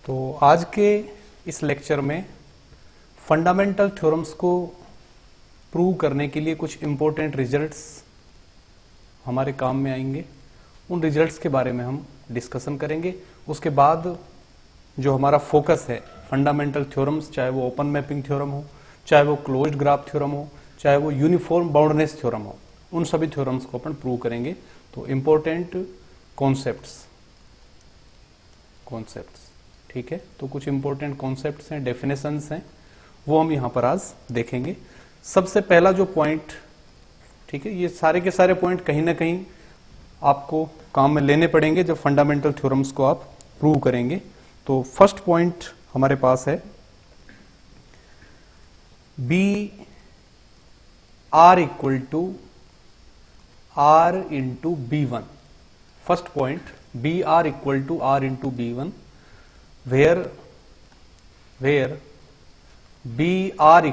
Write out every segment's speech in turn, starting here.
तो आज के इस लेक्चर में फंडामेंटल थ्योरम्स को प्रूव करने के लिए कुछ इम्पोर्टेंट रिजल्ट्स हमारे काम में आएंगे। उन रिजल्ट्स के बारे में हम डिस्कशन करेंगे। उसके बाद जो हमारा फोकस है फंडामेंटल थ्योरम्स, चाहे वो ओपन मैपिंग थ्योरम हो, चाहे वो क्लोज्ड ग्राफ थ्योरम हो, चाहे वो यूनिफॉर्म बाउंडनेस थ्योरम हो, उन सभी थ्योरम्स को अपन प्रूव करेंगे। तो इम्पोर्टेंट कॉन्सेप्ट्स, ठीक है। तो कुछ इंपॉर्टेंट कॉन्सेप्ट्स हैं, डेफिनेशंस हैं, वो हम यहाँ पर आज देखेंगे। सबसे पहला जो पॉइंट, ठीक है, ये सारे के सारे पॉइंट कहीं ना कहीं आपको काम में लेने पड़ेंगे जब फंडामेंटल थ्योरम्स को आप प्रूव करेंगे। तो फर्स्ट पॉइंट हमारे पास है B are equal to R into B one. First point B are equal to R into B one, where br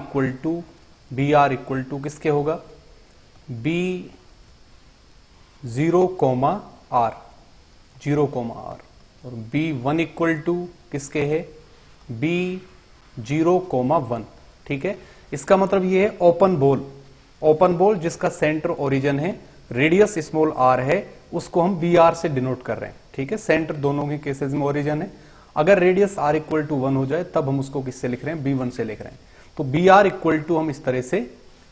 equal to किसके होगा, b 0, r, 0, r, और b1 इक्वल टू किसके है, b 0, 1। ठीक है, इसका मतलब ये है ओपन बॉल जिसका सेंटर ओरिजिन है, रेडियस स्मॉल r है, उसको हम br से डिनोट कर रहे हैं। ठीक है, सेंटर दोनों के केसेस में ओरिजिन है। अगर रेडियस r इक्वल टू 1 हो जाए तब हम उसको किससे लिख रहे हैं, b1 से लिख रहे हैं। तो br इक्वल टू हम इस तरह से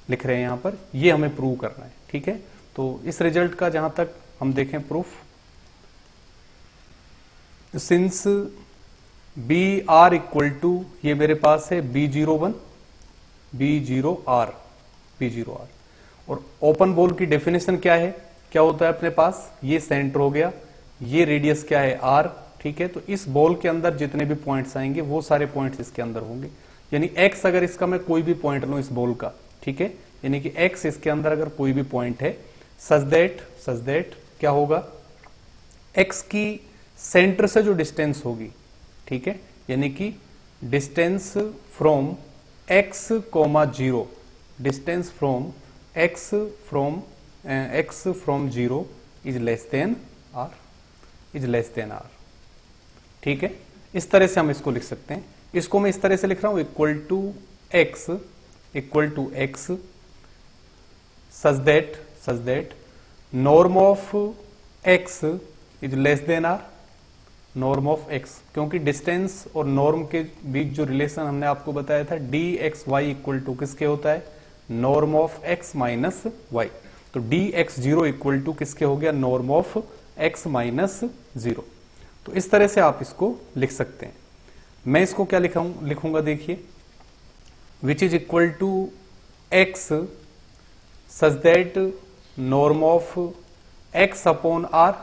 लिख रहे हैं यहां पर, ये हमें प्रूव करना है। ठीक है, तो इस रिजल्ट का जहां तक हम देखें proof, since br equal to ये मेरे पास है b01, b0r, और ओपन बॉल की डेफिनेशन क्या है, क्या होता है अपने पास, ये सेंटर हो गया, ये रेडियस क्या है r। ठीक है, तो इस बॉल के अंदर जितने भी पॉइंट्स आएंगे वो सारे पॉइंट्स इसके अंदर होंगे। यानी x अगर इसका मैं कोई भी पॉइंट लूं इस बॉल का, ठीक है, यानी कि x इसके अंदर अगर कोई भी पॉइंट है, सच दैट क्या होगा, x की सेंटर से जो डिस्टेंस होगी, ठीक है, यानी कि distance from x, 0, distance from x from 0 is less than r। ठीक है, इस तरह से हम इसको लिख सकते हैं। इसको मैं इस तरह से लिख रहा हूं, equal to X such that norm of X is less than R, norm of X, क्योंकि डिस्टेंस और नॉर्म के बीच जो रिलेशन हमने आपको बताया था D X Y equal to किसके होता है, norm of X minus Y. तो डी एक्स 0 इक्वल टू किसके हो गया, नॉर्म ऑफ एक्स माइनस 0। तो इस तरह से आप इसको लिख सकते हैं। मैं इसको क्या लिखूंगा, देखिए, which is equal to X such that norm of X upon R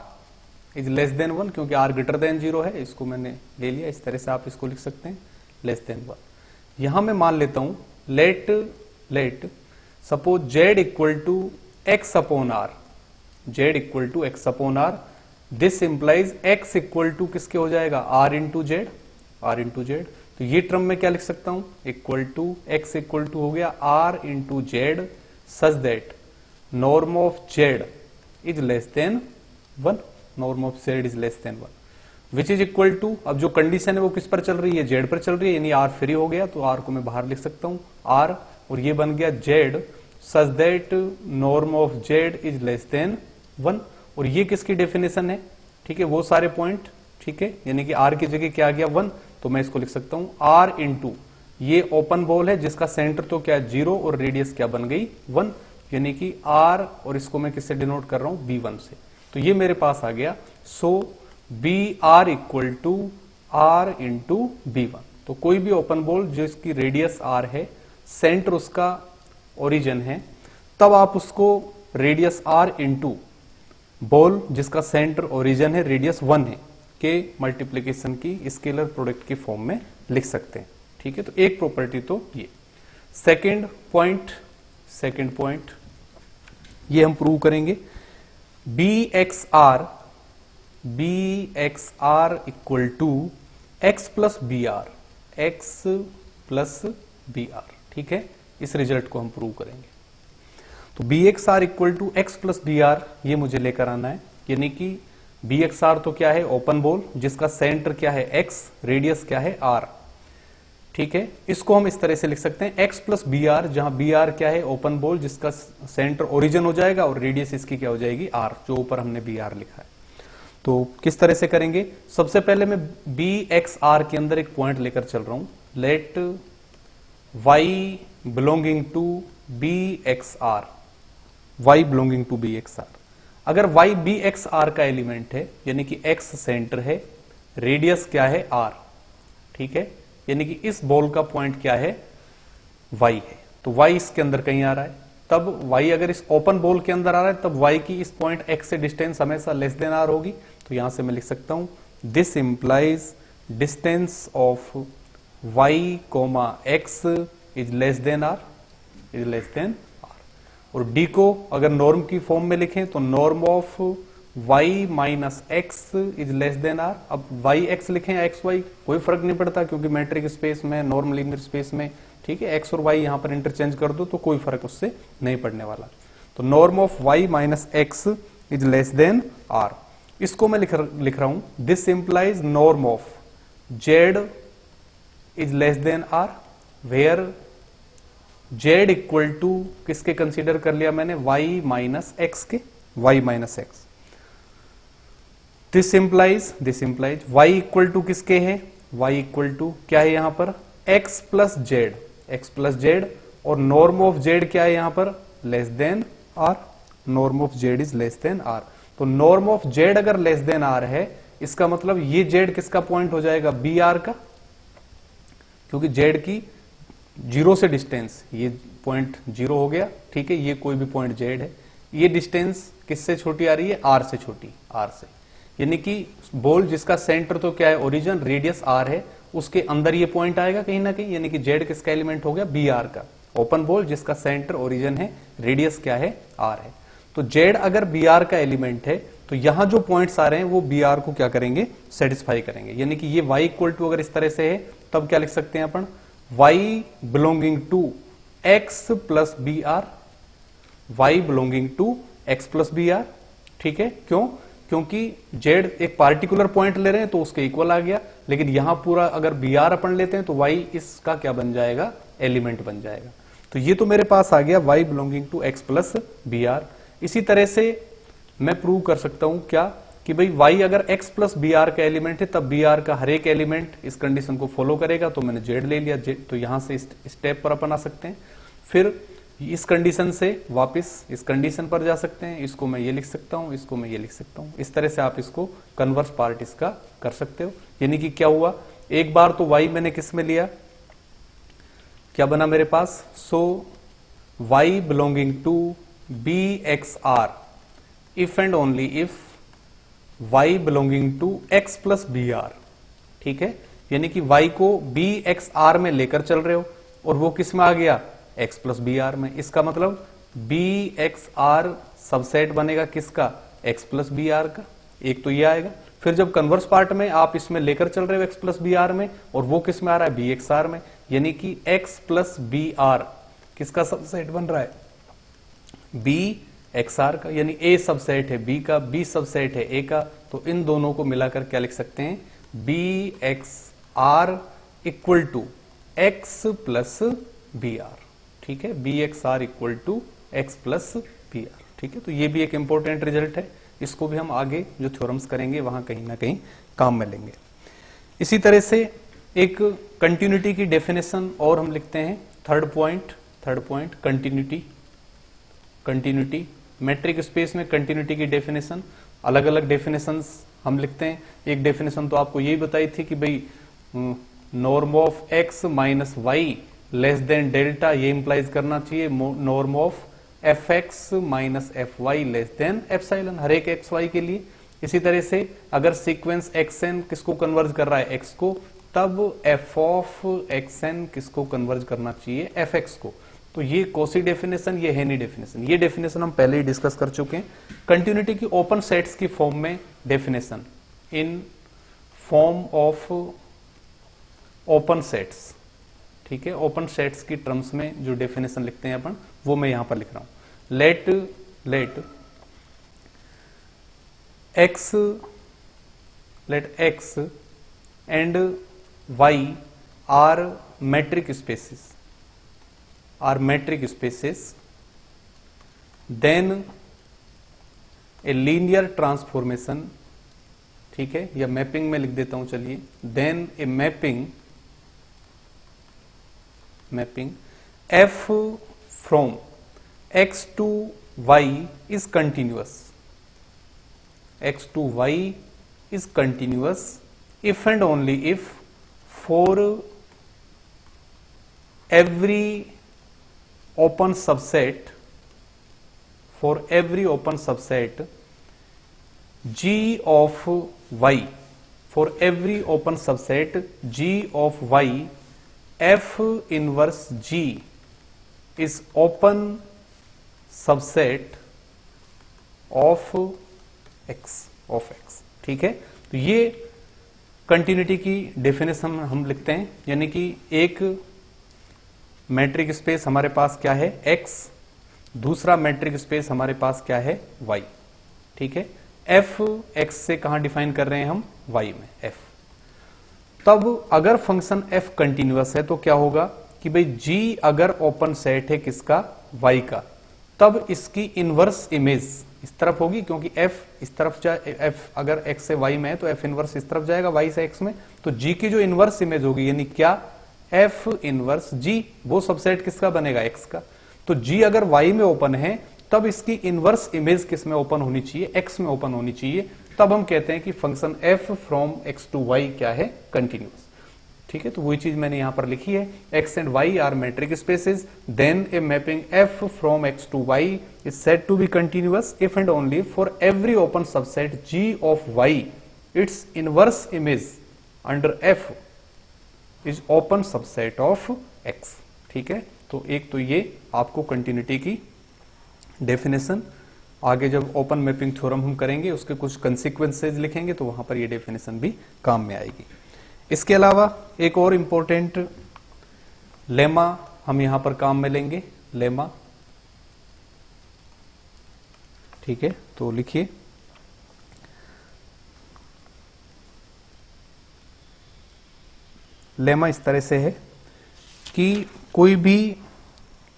is less than 1, क्योंकि आर ग्रेटर देन 0 है, इसको मैंने ले लिया। इस तरह से आप इसको लिख सकते हैं, लेस देन 1। यहां मैं मान लेता हूं let suppose Z equal to X upon R, Z equal to X upon R, this implies x equal to किसके हो जाएगा, r इंटू जेड। तो ये टर्म में क्या लिख सकता हूं, equal to x equal to हो गया r into Z such that norm of Z is less than 1, norm of Z is less than 1, which is equal to, अब जो कंडीशन है वो किस पर चल रही है, जेड पर चल रही है, यानी r फ्री हो गया, तो r को मैं बाहर लिख सकता हूं r, और ये बन गया Z such that norm of Z is less than 1, और ये किसकी डेफिनेशन है, ठीक है, वो सारे पॉइंट। ठीक है, यानी कि r की जगह क्या आ गया 1, तो मैं इसको लिख सकता हूं r इंटू ये ओपन बॉल है जिसका सेंटर तो क्या 0 और रेडियस क्या बन गई 1, यानी कि r, और इसको मैं किससे डिनोट कर रहा हूं, b1 से। तो ये मेरे पास आ गया, so br equal to r into b1। तो कोई भी ओपन बॉल जिसकी रेडियस r है, सेंटर उसका ओरिजिन है, तब आप उसको रेडियस r इंटू बॉल जिसका सेंटर ओरिजिन है, रेडियस 1 है, के मल्टीप्लीकेशन की स्केलर प्रोडक्ट की फॉर्म में लिख सकते हैं। ठीक है, तो एक प्रॉपर्टी तो ये। सेकंड पॉइंट ये हम प्रूव करेंगे, B x are equal to x plus B are. ठीक है, इस रिजल्ट को हम प्रूव करेंगे। तो B x are equal to x plus B R, ये मुझे लेकर आना है, यानी कि बी एक्स आर तो क्या है, ओपन बॉल जिसका सेंटर क्या है x, रेडियस क्या है r। ठीक है, इसको हम इस तरह से लिख सकते हैं x प्लस बी आर, जहां बी आर क्या है, ओपन बॉल जिसका सेंटर ओरिजिन हो जाएगा और रेडियस इसकी क्या हो जाएगी, r, जो ऊपर हमने बी आर लिखा है। तो किस तरह से करेंगे, सबसे पहले मैं बी एक्स आर के अंदर एक पॉइंट लेकर चल रहा हूं, let y belonging to b x r, y belonging to b x r. अगर y बी एक्स आर का एलिमेंट है, यानी कि x सेंटर है, रेडियस क्या है r, ठीक है, यानी कि इस बॉल का पॉइंट क्या है, y है, तो y इसके अंदर कहीं आ रहा है, तब y अगर इस ओपन बॉल के अंदर आ रहा है तब y की इस पॉइंट x से डिस्टेंस हमेशा लेस देन r होगी। तो यहां से मैं लिख सकता हूं this implies distance of y comma x is less than r, is less than r। और d को अगर नॉर्म की फॉर्म में लिखें तो norm of y minus x is less than r। अब y x लिखें या x y कोई फर्क नहीं पड़ता, क्योंकि मैट्रिक स्पेस में, नॉर्म लीनियर स्पेस में, ठीक है, x और y यहां पर इंटरचेंज कर दो तो कोई फर्क उससे नहीं पड़ने वाला। तो norm of y minus x is less than r, इसको मैं लिख रहा हूं this implies norm of z is less than r, where z equal to किसके कंसीडर कर लिया मैंने, y माइनस एक्स के, y minus x. This implies y equal to किसके है, y इक्वल टू क्या है यहां पर, x plus Z, x plus Z, और नॉर्म ऑफ z क्या है यहां पर, less than r, norm of z is less than r। तो नॉर्म ऑफ z अगर लेस देन r है, इसका मतलब ये z किसका पॉइंट हो जाएगा, बी आर का, क्योंकि z की जीरो से डिस्टेंस, ये पॉइंट जीरो हो गया, ठीक है, ये कोई भी पॉइंट z है, ये डिस्टेंस किससे छोटी आ रही है, r से छोटी, r से, यानी कि बॉल जिसका सेंटर तो क्या है, ओरिजिन, रेडियस r है, उसके अंदर ये पॉइंट आएगा कहीं ना कहीं, यानी कि z किसका एलिमेंट हो गया, बी आर का, ओपन बॉल जिसका सेंटर ओरिजिन है, रेडियस क्या है, r है। तो z अगर बी आर का एलिमेंट है तो यहां जो पॉइंट्स आ रहे हैं वो बी आर को क्या करेंगे, सेटिस्फाई करेंगे, यानी कि ये y इक्वल टू अगर इस तरह से है तब क्या लिख सकते हैं अपन, y belonging to x plus B r, y belonging to x plus B are, ठीक है, क्यों, क्योंकि z एक पार्टिकुलर पॉइंट ले रहे हैं तो उसके इक्वल आ गया, लेकिन यहां पूरा अगर बी आर अपन लेते हैं तो y इसका क्या बन जाएगा, एलिमेंट बन जाएगा। तो ये तो मेरे पास आ गया y belonging to x plus B r. इसी तरह से मैं प्रूव कर सकता हूं क्या, कि भाई y अगर x प्लस बी आर का एलिमेंट है तब बी आर का हर एक एलिमेंट इस कंडीशन को फॉलो करेगा, तो मैंने z ले लिया, तो यहां से इस स्टेप पर अपन आ सकते हैं, फिर इस कंडीशन से वापस इस कंडीशन पर जा सकते हैं, इसको मैं ये लिख सकता हूं, इसको मैं ये लिख सकता हूं, इस तरह से आप इसको कन्वर्स पार्ट इसका कर सकते हो। यानी कि क्या हुआ, एक बार तो y मैंने किस में लिया, क्या बना मेरे पास, so y belonging to b x r if and only if y belonging to x plus B are, ठीक है, यानी कि y को बी एक्स आर में लेकर चल रहे हो और वो किस में आ गया, x प्लस बी आर में, इसका मतलब बी एक्स आर सबसेट बनेगा किसका, x प्लस बी आर का, एक तो ये आएगा। फिर जब कन्वर्स पार्ट में आप इसमें लेकर चल रहे हो x प्लस बी आर में, और वो किस में आ रहा है, बी एक्स आर में, यानी कि x प्लस बी आर किसका सबसेट बन रहा है, बी एक्स आर का, यानी a सबसेट है b का, b सबसेट है a का, तो इन दोनों को मिलाकर क्या लिख सकते हैं, b x are equal to x plus B are, ठीक है, b x are equal to x plus B are, ठीक है। तो ये भी एक इंपॉर्टेंट रिजल्ट है, इसको भी हम आगे जो थ्योरम्स करेंगे वहां कहीं ना कहीं काम में लेंगे। इसी तरह से एक कंटिन्यूटी की डेफिनेशन और हम लिखते हैं, third point continuity matric space में कंटिन्यूटी की डेफिनेशन, अलग अलग डेफिनेशंस हम लिखते हैं। एक डेफिनेशन तो आपको यही बताई थी कि भाई norm of x minus y less than delta, ये इंप्लाइज करना चाहिए norm of f x minus f y less than epsilon, हर एक एक्स वाई के लिए। इसी तरह से अगर सीक्वेंस एक्स एन किसको कन्वर्ज कर रहा है, एक्स को, तब एफ ऑफ एक्स एन किसको कन्वर्ज करना चाहिए, एफ एक्स को। तो ये कॉसी डेफिनेशन, ये हेनी डेफिनेशन, ये डेफिनेशन हम पहले ही डिस्कस कर चुके हैं। कंटिन्यूटी की ओपन सेट्स की फॉर्म में definition in form of open sets, ठीक है, ओपन सेट्स की टर्म्स में जो डेफिनेशन लिखते हैं अपन, वो मैं यहां पर लिख रहा हूं। Let x let x and y are metric spaces, then a linear transformation, ठीक है, या मैपिंग में लिख देता हूं, चलिए, then a mapping f from x to y is continuous, x to y is continuous if and only if for every open subset g of y, for every open subset g of y, f inverse g is open subset of x, ठीक है। तो ये continuity की definition हम लिखते हैं, यानी कि एक मैट्रिक स्पेस हमारे पास क्या है, x, दूसरा मैट्रिक स्पेस हमारे पास क्या है, y, ठीक है। f x से कहां डिफाइन कर रहे हैं हम, y में f। तब अगर फंक्शन f कंटिन्यूअस है तो क्या होगा कि भाई g अगर ओपन सेट है किसका, y का, तब इसकी इनवर्स इमेज इस तरफ होगी, क्योंकि f इस तरफ जाए, f अगर x से y में है तो f इनवर्स इस तरफ जाएगा y से x में, तो g की जो इनवर्स इमेज होगी, यानी क्या, f इनवर्स g, वो सबसेट किसका बनेगा, x का। तो g अगर y में ओपन है तब इसकी इनवर्स इमेज किस में ओपन होनी चाहिए, x में ओपन होनी चाहिए, तब हम कहते हैं कि function f from x to y क्या है, कंटिन्यूअस, ठीक है। तो वही चीज मैंने यहां पर लिखी है, x and y are metric spaces, then a mapping f from x to y is said to be continuous if and only for every open subset g of y its inverse image under f is open subset of x, ठीक है। तो एक तो ये आपको continuity की definition, आगे जब ओपन मैपिंग थ्योरम हम करेंगे उसके कुछ कंसिक्वेंसेज लिखेंगे तो वहां पर ये डेफिनेशन भी काम में आएगी। इसके अलावा एक और इंपॉर्टेंट लेमा हम यहां पर काम में लेंगे, लेमा, ठीक है। तो लिखिए, लेमा इस तरह से है कि कोई भी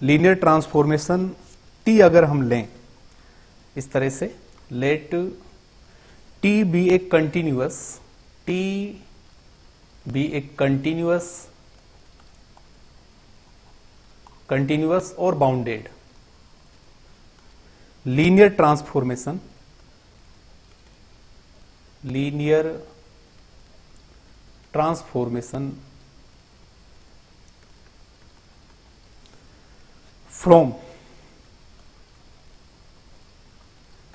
लीनियर ट्रांसफॉर्मेशन t अगर हम लें इस तरह से, let t be a continuous, continuous और bounded linear transformation, from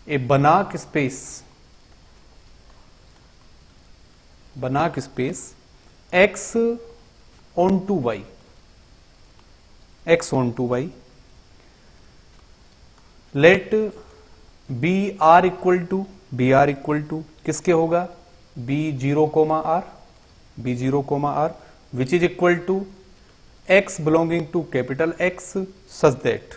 a Banach space x onto y, let b are equal to किसके होगा, b0, r which is equal to x belonging to capital X such that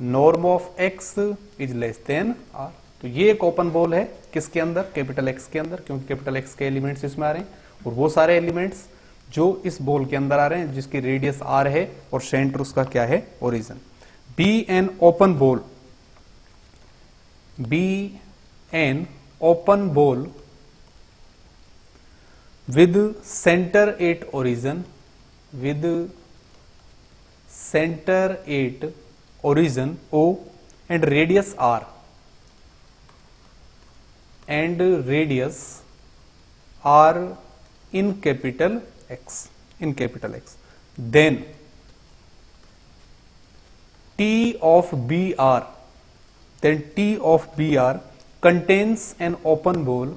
norm of x is less than r। तो ये एक open ball है किसके अंदर, capital X के अंदर, क्योंकि कैपिटल X के एलिमेंट्स इसमें आ रहे हैं, और वो सारे एलिमेंट्स जो इस बॉल के अंदर आ रहे हैं जिसकी रेडियस r है और सेंटर उसका क्या है, origin. B an open ball with centre at origin O and radius R in capital X, then T of BR contains an open ball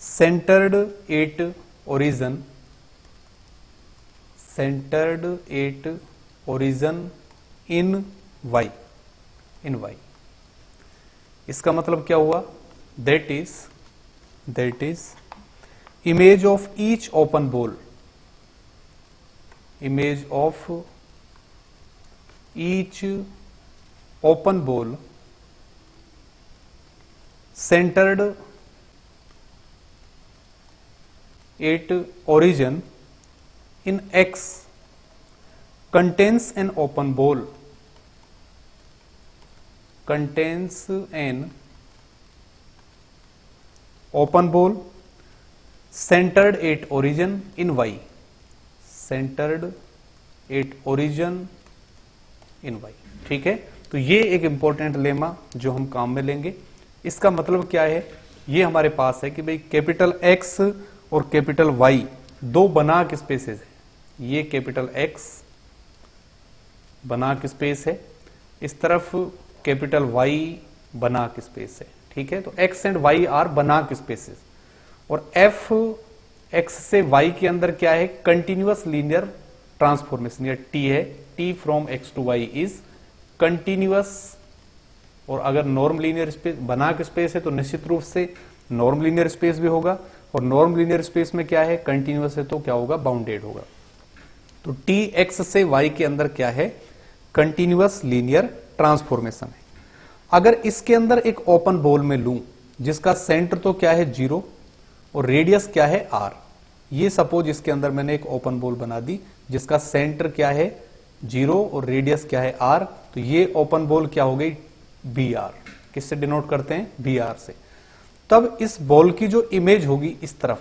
centered at origin in y, इसका मतलब क्या हुआ, that is image of each open ball each open ball centered at origin in X contains an open ball, contains an open ball centered at origin in Y, centered at origin in Y। ठीक है, तो ये एक important lemma जो हम काम में लेंगे। इसका मतलब क्या है, ये हमारे पास है कि भाई कैपिटल X और कैपिटल Y दो बनाक स्पेसेस है। ये कैपिटल X बनाक स्पेस है, इस तरफ कैपिटल Y बनाक स्पेस है। ठीक है, तो X and Y are Banach spaces, और F X से Y के अंदर क्या है, कंटिन्यूअस लीनियर ट्रांसफॉर्मेशन या T है। T from X to Y is continuous, और अगर norm linear space Banach space है तो निश्चित रूप से नॉर्म लीनियर स्पेस भी होगा, और नॉर्म लीनियर स्पेस में क्या है, कंटिन्यूअस है तो क्या होगा, बाउंडेड होगा। तो T X से Y के अंदर क्या है, कंटिन्यूअस लीनियर ट्रांसफॉर्मेशन है। अगर इसके अंदर एक ओपन बॉल में लूं जिसका सेंटर तो क्या है 0 और रेडियस क्या है r, ये सपोज इसके अंदर मैंने एक ओपन बॉल बना दी जिसका सेंटर क्या है 0 और रेडियस क्या है r, तो ये ओपन बॉल क्या हो गई, br। किससे डिनोट करते हैं, br से। तब इस बॉल की जो इमेज होगी इस तरफ,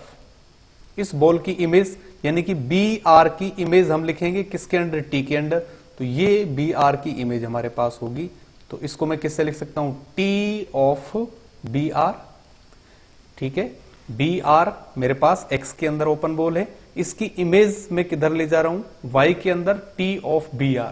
इस बॉल की इमेज यानी कि br की इमेज हम लिखेंगे किसके अंडर, t के अंडर। तो ये br की इमेज हमारे पास होगी, तो इसको मैं किससे लिख सकता हूं, t ऑफ br। ठीक है, br मेरे पास x के अंदर ओपन बॉल है, इसकी इमेज मैं किधर ले जा रहा हूं, y के अंदर, t ऑफ br।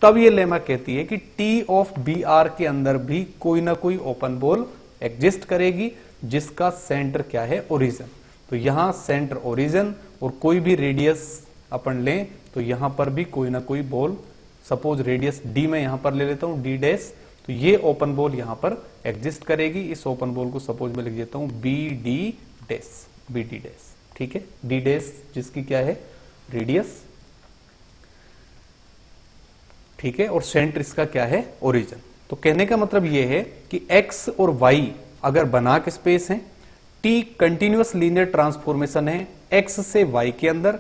तब ये लेमा कहती है कि t ऑफ br के अंदर भी कोई ना कोई ओपन बॉल एग्जिस्ट करेगी जिसका सेंटर क्या है, ओरिजिन। तो यहां सेंटर ओरिजिन और कोई भी रेडियस अपन लें तो यहां पर भी कोई ना कोई बॉल, सपोज रेडियस d मैं यहां पर ले लेता हूं d डैश, तो ये ओपन बॉल यहां पर एग्जिस्ट करेगी। इस ओपन बॉल को सपोज मैं लिख देता हूं bd डैश, bd डैश। ठीक है, d डैश जिसकी क्या है, रेडियस। ठीक है, और सेंटर इसका क्या है, ओरिजिन। तो कहने का मतलब यह है कि x और y अगर बनाक स्पेस हैं, t कंटिन्यूअस लीनियर ट्रांसफॉर्मेशन है x से y के अंदर,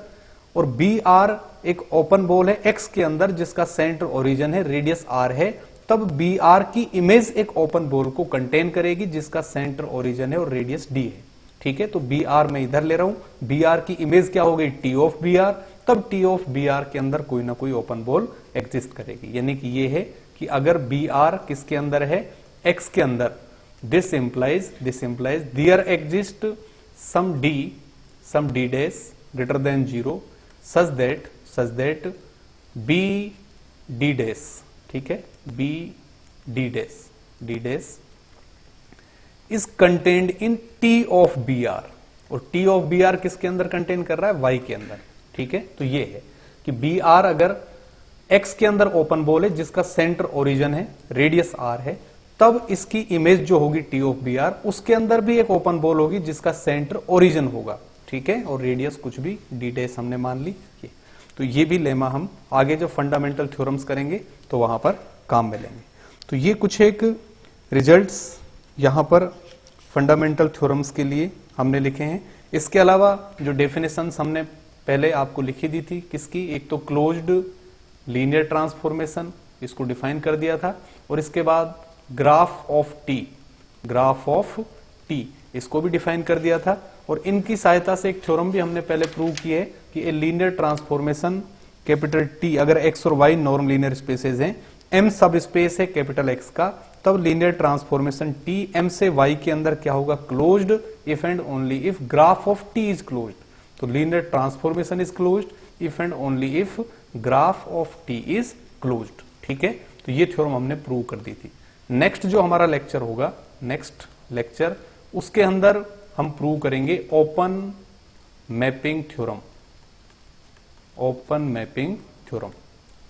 और br एक ओपन बॉल है x के अंदर जिसका सेंटर ओरिजिन है, रेडियस r है, तब br की इमेज एक ओपन बॉल को कंटेन करेगी जिसका सेंटर ओरिजिन है और रेडियस d है। ठीक है, तो br मैं इधर ले रहा हूं, br की इमेज क्या हो गई, t ऑफ br, तब t ऑफ br के अंदर कोई ना कोई ओपन बॉल एग्जिस्ट करेगी। यानी कि ये है कि अगर br किसके अंदर है, x के अंदर, this implies there exist some d dash greater than 0 such that b d dash. ठीक है, b d dash is contained in t of br, और t ऑफ br किसके अंदर कंटेन कर रहा है, y के अंदर। ठीक है, तो ये है कि br अगर x के अंदर ओपन बॉल है जिसका सेंटर ओरिजिन है, रेडियस r है, तब इसकी इमेज जो होगी t ऑफ br, उसके अंदर भी एक ओपन बॉल होगी जिसका सेंटर ओरिजिन होगा। ठीक है, और रेडियस कुछ भी d डैश हमने मान ली ये। तो ये भी लेमा हम आगे जो फंडामेंटल थ्योरम्स करेंगे तो वहां पर काम में लेंगे। तो ये कुछ एक रिजल्ट्स यहां पर फंडामेंटल थ्योरम्स के लिए हमने लिखे हैं। इसके अलावा जो डेफिनेशंस हमने पहले आपको लिखी दी थी किसकी, एक तो क्लोज्ड लीनियर ट्रांसफॉर्मेशन, इसको डिफाइन कर दिया था, और इसके बाद ग्राफ ऑफ टी, इसको भी डिफाइन कर दिया था। और इनकी सहायता से एक थ्योरम भी हमने पहले प्रूव की है कि a linear transformation capital T, अगर एक्स और वाई नॉर्म लीनियर स्पेसेस हैं, एम सब स्पेस है कैपिटल एक्स का, तब लीनियर ट्रांसफॉर्मेशन टी एम से वाई के अंदर क्या होगा, closed if and only if graph of T is closed. तो linear transformation is closed if and only if graph of T is closed. ठीक है, तो ये थ्योरम हमने प्रूव कर दी थी। नेक्स्ट जो हमारा लेक्चर होगा, नेक्स्ट लेक्चर, उसके अंदर हम प्रूव करेंगे ओपन मैपिंग थ्योरम।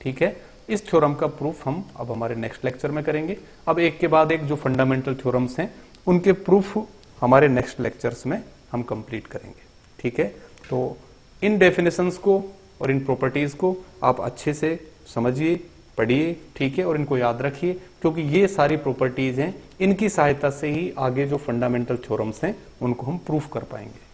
ठीक है, इस थ्योरम का प्रूफ हम अब हमारे नेक्स्ट लेक्चर में करेंगे। अब एक के बाद एक जो फंडामेंटल थ्योरम्स हैं उनके प्रूफ हमारे नेक्स्ट लेक्चर्स में हम कंप्लीट करेंगे। ठीक है, तो इन डेफिनेशंस को और इन प्रॉपर्टीज को आप अच्छे से समझिए, पढ़िए, ठीक है, और इनको याद रखिए, क्योंकि ये सारी प्रॉपर्टीज हैं, इनकी सहायता से ही आगे जो फंडामेंटल थ्योरम्स हैं उनको हम प्रूफ कर पाएंगे।